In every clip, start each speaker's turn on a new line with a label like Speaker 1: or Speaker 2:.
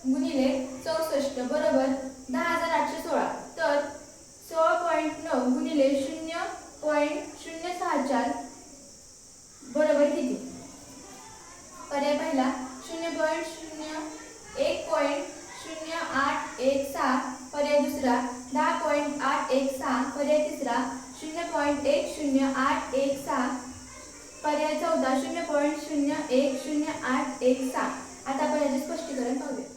Speaker 1: गुणिले 64 बरोबर 10,816. तर 16.9 गुणिले 0.064 बरोबर किती? पर्याय पहिला 1.0816. पर्याय दुसरा 10.816. पर्याय तिसरा 0.10816. पर्याय चौथा 0.01086. आता आपण याचे स्पष्टीकरण पाहूया.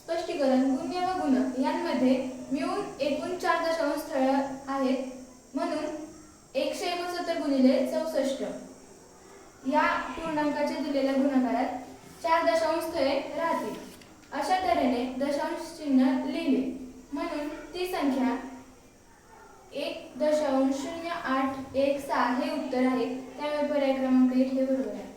Speaker 1: स्पष्टीकरण गुण्य व गुणक यांमध्ये मिळून एकूण 4 दशांश स्थळे आहेत, म्हणून 169 गुणिले 64 या पूर्णांकाच्या दिलेल्या गुणाकारात 4 दशांश स्थळे राहतील. अशा तऱ्हेने दशांश चिन्ह लिहिले म्हणून ती संख्या 1.0816 हे उत्तर आहे. त्यामुळे पर्याय क्रमांक 1 हे बरोबर आहे.